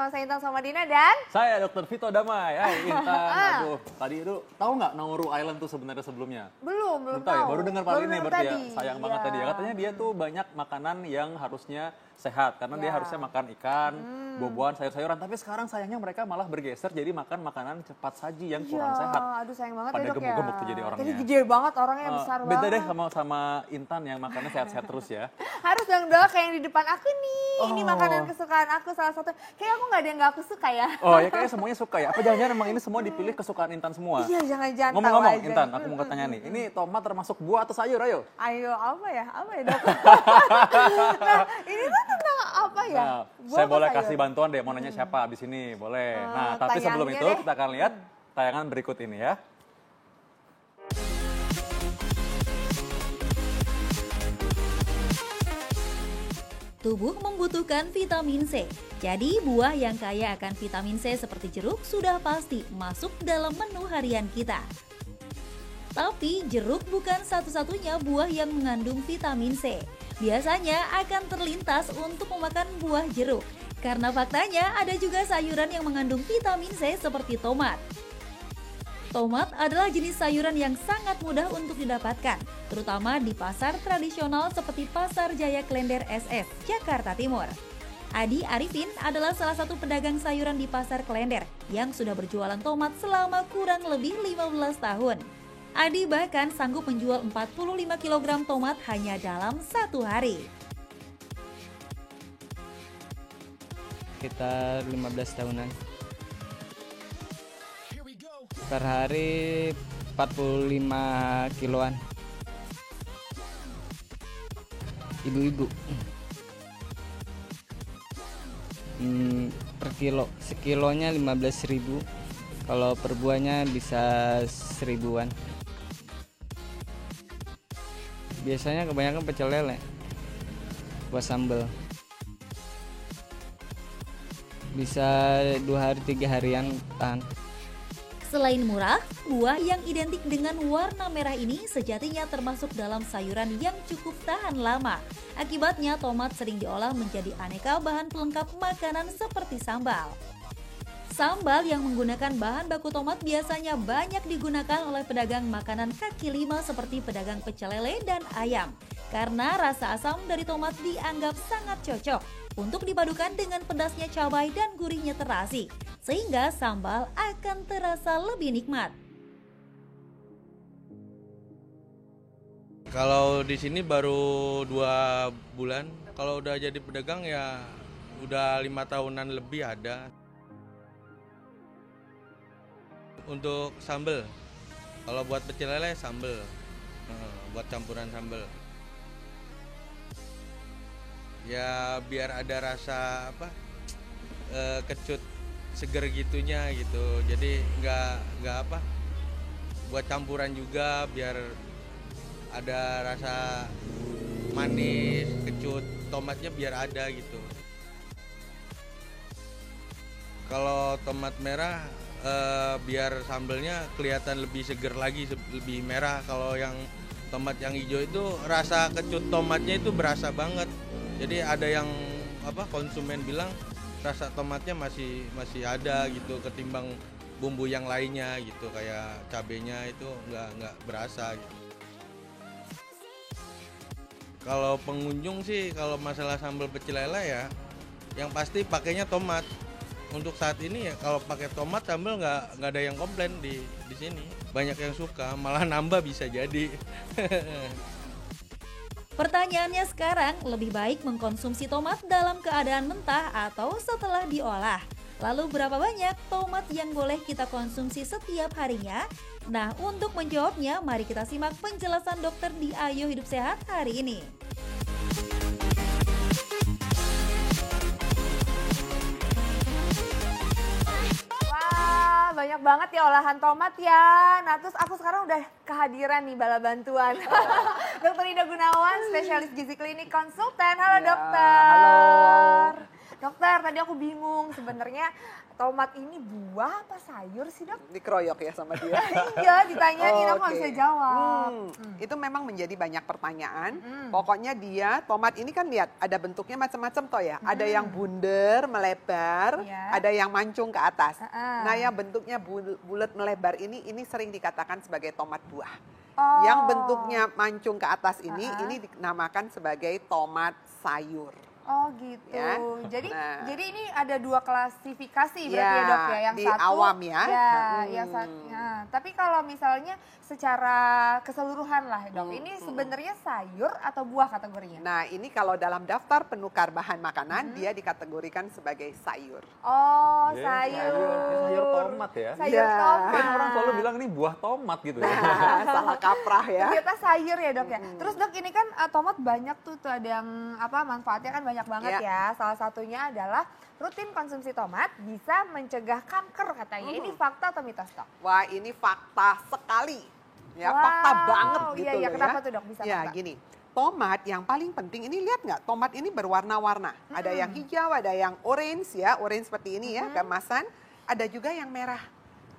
bersama saya Intan Somadina dan saya Dr. Vito Damai. Hai Intan, aduh tadi itu tahu nggak Nauru Island tuh sebenarnya sebelumnya? belum Tahu ya, tahu. baru dengar kali ini berarti ya. tadi. Sayang banget tadi ya. Katanya dia tuh banyak makanan yang harusnya sehat karena dia harusnya makan ikan, buah-buahan, sayur-sayuran. Tapi sekarang sayangnya mereka malah bergeser jadi makan makanan cepat saji yang kurang sehat. Aduh sayang banget Pada ya dok ya. gemuk-gemuk tuh jadi orangnya. Jadi gede banget orangnya besar Beda banget. deh sama Intan yang makannya sehat-sehat terus ya. Harus dong dok kayak yang di depan aku nih. Ini Oh. makanan kesukaan aku salah satu. Kayak aku nggak ada yang nggak aku suka ya. Oh ya kayaknya semuanya suka ya. Apa jangan-jangan emang ini semua dipilih kesukaan Intan semua? Iya jangan-jangan tahu Ngomong-ngomong aja. Intan, aku mau tanya nih. Ini tomat termasuk buah atau sayur? Ayo. Ayo apa ya dok? Nah ini tuh tentang apa ya? Nah, Buah saya apa boleh sayur? kasih bantuan deh, mau nanya siapa abis ini, boleh. Nah, tapi sebelum tayangnya itu deh. kita akan lihat tayangan berikut ini ya. Tubuh membutuhkan vitamin C. Jadi buah yang kaya akan vitamin C seperti jeruk sudah pasti masuk dalam menu harian kita. Tapi jeruk bukan satu-satunya buah yang mengandung vitamin C. Biasanya akan terlintas untuk memakan buah jeruk. Karena faktanya ada juga sayuran yang mengandung vitamin C seperti tomat. Tomat adalah jenis sayuran yang sangat mudah untuk didapatkan, terutama di pasar tradisional seperti Pasar Jaya Klender SS, Jakarta Timur. Adi Arifin adalah salah satu pedagang sayuran di Pasar Klender yang sudah berjualan tomat selama kurang lebih 15 tahun. Adi bahkan sanggup menjual 45 kg tomat hanya dalam satu hari. Sekitar 15 tahunan. Per hari 45 kiloan. Ibu-ibu. Per kilo. Sekilonya 15.000. Kalau per buahnya bisa 1000-an. Biasanya kebanyakan pecel lele. Buat sambal. Bisa 2 hari 3 harian tahan. Selain murah, buah yang identik dengan warna merah ini sejatinya termasuk dalam sayuran yang cukup tahan lama. Akibatnya tomat sering diolah menjadi aneka bahan pelengkap makanan seperti sambal. Sambal yang menggunakan bahan baku tomat biasanya banyak digunakan oleh pedagang makanan kaki lima seperti pedagang pecel lele dan ayam. Karena rasa asam dari tomat dianggap sangat cocok untuk dipadukan dengan pedasnya cabai dan gurihnya terasi, sehingga sambal akan terasa lebih nikmat. Kalau di sini baru 2 bulan, kalau udah jadi pedagang ya udah 5 tahunan lebih ada. Untuk sambal, kalau buat pecel lele sambal, buat campuran sambal. Ya biar ada rasa kecut seger gitunya gitu. Jadi nggak buat campuran juga biar ada rasa manis, kecut, tomatnya biar ada gitu. Kalau tomat merah biar sambelnya kelihatan lebih seger lagi, lebih merah. Kalau yang tomat yang hijau itu rasa kecut tomatnya itu berasa banget. Jadi ada yang konsumen bilang rasa tomatnya masih ada gitu ketimbang bumbu yang lainnya gitu, kayak cabenya itu nggak berasa gitu. Kalau pengunjung sih kalau masalah sambal pecel lele ya yang pasti pakainya tomat. Untuk saat ini ya kalau pakai tomat sambal nggak ada yang komplain di sini. Banyak yang suka, malah nambah bisa jadi. Pertanyaannya sekarang, lebih baik mengkonsumsi tomat dalam keadaan mentah atau setelah diolah? Lalu berapa banyak tomat yang boleh kita konsumsi setiap harinya? Nah, untuk menjawabnya, mari kita simak penjelasan dokter di Ayo Hidup Sehat hari ini. Wah banyak banget ya olahan tomat ya. Nah terus aku sekarang udah kehadiran nih bala bantuan. Dokter Ida Gunawan, spesialis gizi klinik konsultan. Halo Ya, dokter. halo. Dokter, tadi aku bingung sebenarnya tomat ini buah apa sayur sih dok? Dikeroyok ya sama dia. Iya ditanyain aku nggak Oke. bisa jawab. Itu memang menjadi banyak pertanyaan. Pokoknya dia, tomat ini kan lihat, ada bentuknya macam-macam toh ya. Ada yang bunder, melebar, Iya. ada yang mancung ke atas. Ah. Nah yang bentuknya bulat melebar ini sering dikatakan sebagai tomat buah. Oh. Yang bentuknya mancung ke atas ini dinamakan sebagai tomat sayur. Oh gitu. Ya. Jadi ini ada 2 klasifikasi berarti Ya, ya dok ya. Yang di satu awam ya. yang tapi kalau misalnya secara keseluruhan lah dok, ini sebenarnya sayur atau buah kategorinya? Nah ini kalau dalam daftar penukar bahan makanan dia dikategorikan sebagai sayur. Oh Ya, sayur. sayur tomat ya. Sayur Ya. tomat. Kan orang selalu bilang ini buah tomat gitu ya. Nah, salah kaprah ya. Ternyata sayur ya dok ya. Terus dok ini kan tomat banyak tuh ada yang manfaatnya kan banyak banget ya. Salah satunya adalah rutin konsumsi tomat bisa mencegah kanker katanya. Ini fakta atau mitos dok? Wah ini fakta sekali. Ya, Wow, fakta banget gitu iya, loh kenapa ya. tuh, Dok? Bisa Ya fakta? gini, tomat yang paling penting ini lihat nggak, tomat ini berwarna-warna. Ada yang hijau, ada yang orange ya, orange seperti ini ya, kemasan. Ada juga yang merah.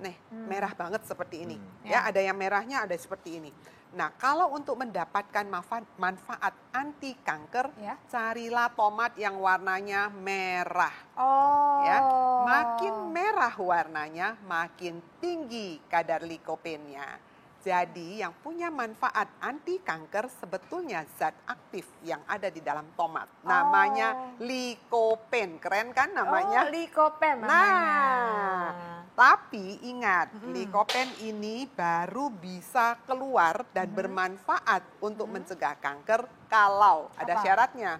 Nih, merah banget seperti ini. Ya, ada yang merahnya ada seperti ini. Nah, kalau untuk mendapatkan manfaat anti kanker, Ya. carilah tomat yang warnanya merah. Oh. Ya, makin merah warnanya, makin tinggi kadar likopennya. Jadi yang punya manfaat anti kanker sebetulnya zat aktif yang ada di dalam tomat. Namanya likopen, keren kan namanya? Oh, likopen namanya. Nah, tapi ingat, likopen ini baru bisa keluar dan bermanfaat untuk mencegah kanker kalau ada Apa? syaratnya,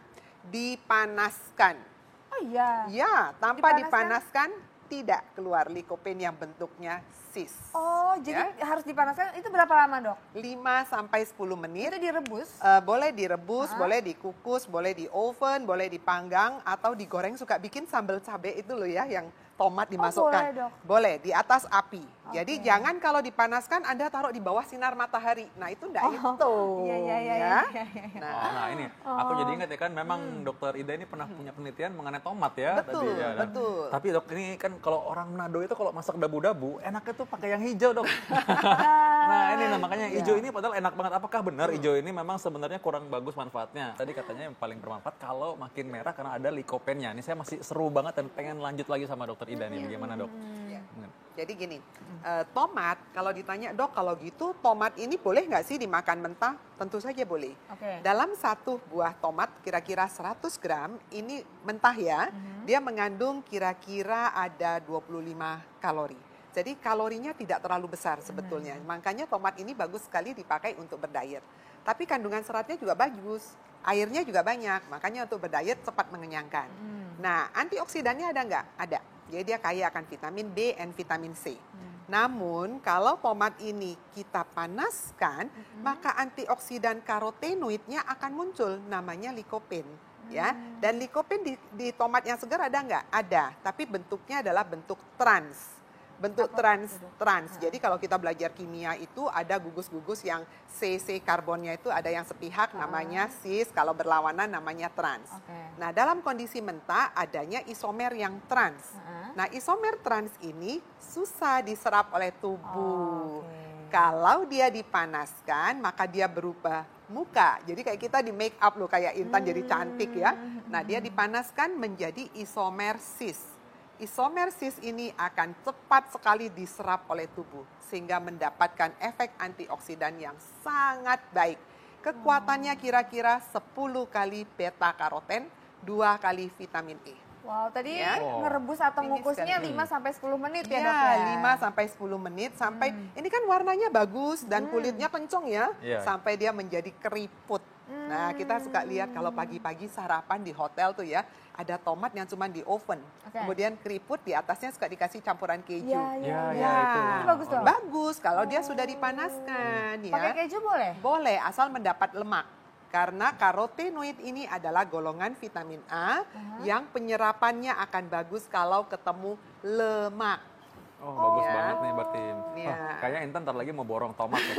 dipanaskan. Oh iya. Ya, tanpa Dipanaskan? dipanaskan tidak keluar likopen yang bentuknya cis. Oh, jadi harus dipanaskan. Itu berapa lama, Dok? 5 sampai 10 menit. Itu direbus? Boleh direbus, boleh dikukus, boleh di oven, boleh dipanggang atau digoreng. Suka bikin sambal cabai itu loh ya, yang tomat dimasukkan. boleh, Dok. Boleh di atas api. Jadi jangan kalau dipanaskan Anda taruh di bawah sinar matahari. Nah, itu enggak itu. Iya. Ya. Nah, Nah ini, aku jadi ingat ya kan memang dokter Ida ini pernah punya penelitian mengenai tomat ya. Betul, tadi ya. Dan- betul. Tapi dok ini kan kalau orang Manado itu kalau masak dabu-dabu enaknya tuh pakai yang hijau dok. Nah ini makanya hijau ini padahal enak banget. Apakah benar hijau ini memang sebenarnya kurang bagus manfaatnya? Tadi katanya yang paling bermanfaat kalau makin merah karena ada likopennya. Ini saya masih seru banget dan pengen lanjut lagi sama dokter Ida nih. Bagaimana dok? Jadi gini, tomat kalau ditanya dok kalau gitu tomat ini boleh nggak sih dimakan mentah? Tentu saja boleh. Oke. Dalam satu buah tomat kira-kira 100 gram ini mentah ya, dia mengandung kira-kira ada 25 kalori. Jadi kalorinya tidak terlalu besar sebetulnya. Makanya tomat ini bagus sekali dipakai untuk berdiet. Tapi kandungan seratnya juga bagus, airnya juga banyak, makanya untuk berdiet cepat mengenyangkan. Nah, antioksidannya ada nggak? Ada. Jadi dia kaya akan vitamin B dan vitamin C. Namun kalau tomat ini kita panaskan, maka antioksidan karotenoidnya akan muncul, namanya likopen. Ya, dan likopen di tomat yang segar ada nggak? Ada, tapi bentuknya adalah bentuk trans. Bentuk trans. Jadi kalau kita belajar kimia itu ada gugus-gugus yang CC karbonnya itu ada yang sepihak namanya cis, kalau berlawanan namanya trans. Oke. Nah, dalam kondisi mentah adanya isomer yang trans. Nah, isomer trans ini susah diserap oleh tubuh. Kalau dia dipanaskan, maka dia berubah muka. Jadi kayak kita di make up loh, kayak Intan jadi cantik ya. Nah, dia dipanaskan menjadi isomer cis. Isomer cis ini akan cepat sekali diserap oleh tubuh sehingga mendapatkan efek antioksidan yang sangat baik. Kekuatannya kira-kira 10 kali beta karoten, 2 kali vitamin E. Wow, tadi Ya. ngerebus atau Ini ngukusnya sekali. 5 sampai 10 menit ya, Dok Ya, ya? 5 sampai 10 menit sampai ini kan warnanya bagus dan kulitnya kenceng ya, Iya. sampai dia menjadi keriput. Nah, kita suka lihat kalau pagi-pagi sarapan di hotel tuh ya, ada tomat yang cuma di oven. Oke. Kemudian keriput di atasnya suka dikasih campuran keju. Iya. Ya, itu. Itu bagus dong. Bagus kalau dia sudah dipanaskan Pakai ya. keju boleh? Boleh asal mendapat lemak. Karena karotenoid ini adalah golongan vitamin A yang penyerapannya akan bagus kalau ketemu lemak. Oh bagus Ya. banget nih berarti. Ya. Kayaknya Intan ntar lagi mau borong tomat ya.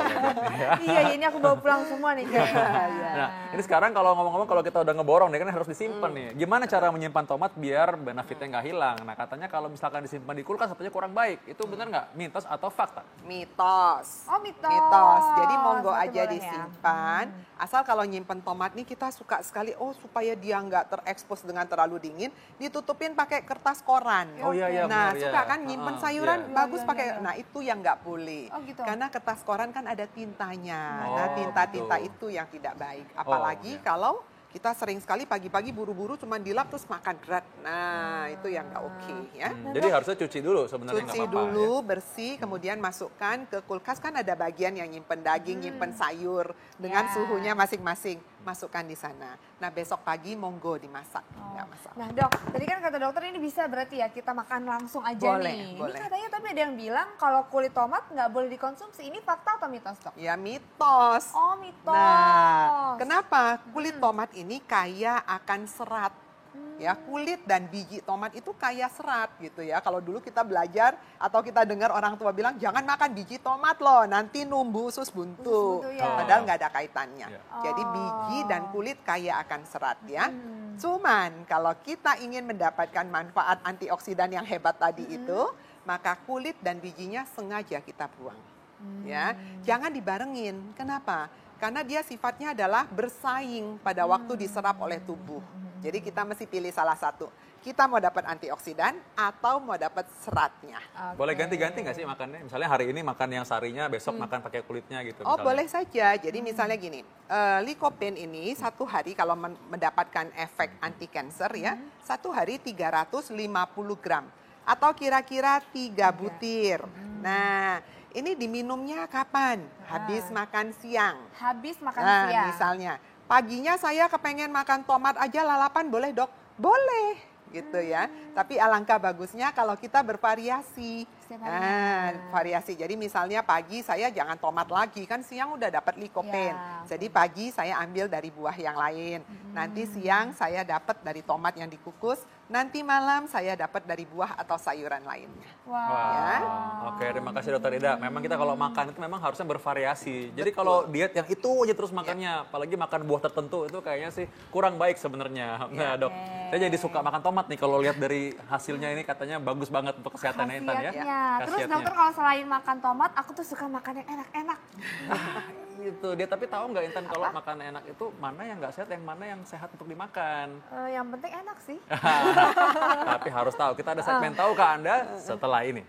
Iya, ini aku bawa pulang semua nih kayaknya. Nah, ini sekarang kalau ngomong-ngomong kalau kita udah ngeborong nih kan harus disimpan nih. Gimana cara menyimpan tomat biar benefitnya nggak hilang? Nah, katanya kalau misalkan disimpan di kulkas katanya kurang baik. Itu benar nggak? Mitos atau fakta? Mitos. Oh, mitos. Mitos. Jadi monggo Berarti aja boleh ya? disimpan. Asal kalau nyimpen tomat nih kita suka sekali, supaya dia nggak terekspos dengan terlalu dingin, ditutupin pakai kertas koran. Oh, iya, iya, Nah, benar, suka ya. kan nyimpen sayuran Iya. bagus Iya, pakai. iya, iya. Nah, itu yang nggak boleh. Oh, gitu. Karena kertas koran kan ada tintanya. Oh, Nah, tinta-tinta betul. itu yang tidak baik. Apalagi iya. kalau kita sering sekali pagi-pagi buru-buru cuma dilap terus makan berat. Nah, itu yang nggak oke ya. Jadi harusnya cuci dulu sebenarnya nggak Cuci apa-apa. dulu, bersih, kemudian masukkan ke kulkas. Kan ada bagian yang nyimpen daging, nyimpen sayur dengan Ya. suhunya masing-masing. Masukkan di sana. Nah, besok pagi monggo dimasak, nggak masalah. Nah dok, tadi kan kata dokter ini bisa berarti ya kita makan langsung aja Boleh, nih. boleh. Ini katanya tapi ada yang bilang kalau kulit tomat nggak boleh dikonsumsi. Ini fakta atau mitos dok? Ya, mitos. Oh mitos. Nah, kenapa? Kulit tomat ini kaya akan serat. Ya, kulit dan biji tomat itu kaya serat gitu ya. Kalau dulu kita belajar atau kita dengar orang tua bilang jangan makan biji tomat loh, nanti numbu usus buntu. Usus buntu, ya. Padahal nggak ada kaitannya. Ya. Jadi biji dan kulit kaya akan serat ya. Cuman kalau kita ingin mendapatkan manfaat antioksidan yang hebat tadi itu, maka kulit dan bijinya sengaja kita buang. Ya, jangan dibarengin. Kenapa? Karena dia sifatnya adalah bersaing pada waktu diserap oleh tubuh. Jadi kita mesti pilih salah satu. Kita mau dapat antioksidan atau mau dapat seratnya. Boleh ganti-ganti nggak sih makannya? Misalnya hari ini makan yang sarinya, besok makan pakai kulitnya gitu. Oh, misalnya. boleh saja. Jadi misalnya gini, lycopene ini satu hari kalau mendapatkan efek anti cancer ya, satu hari 350 gram atau kira-kira 3 butir. Nah, ini diminumnya kapan? Habis makan siang. Habis makan Nah, siang. misalnya paginya saya kepengen makan tomat aja lalapan, boleh dok? Boleh, gitu ya. Tapi alangkah bagusnya kalau kita bervariasi. Setiap harinya. Variasi. Jadi misalnya pagi saya jangan tomat lagi, kan siang udah dapat lycopene. Ya, Jadi pagi saya ambil dari buah yang lain. Nanti siang saya dapat dari tomat yang dikukus. Nanti malam saya dapat dari buah atau sayuran lainnya. Wah. Ya. Oke, terima kasih Dokter Ida. Memang kita kalau makan itu memang harusnya bervariasi. Jadi kalau diet yang itu aja terus makannya, apalagi makan buah tertentu itu kayaknya sih kurang baik sebenarnya. Nah, Dok, saya jadi suka makan tomat nih kalau lihat dari hasilnya ini katanya bagus banget untuk kesehatan Intan ya. Khasiatnya. Terus dokter kalau selain makan tomat, aku tuh suka makan yang enak-enak. Gitu dia, tapi tahu nggak Intan kalau makan enak itu mana yang nggak sehat, yang mana yang sehat untuk dimakan? Yang penting enak sih. Tapi harus tahu, kita ada segmen tahukah Anda setelah ini.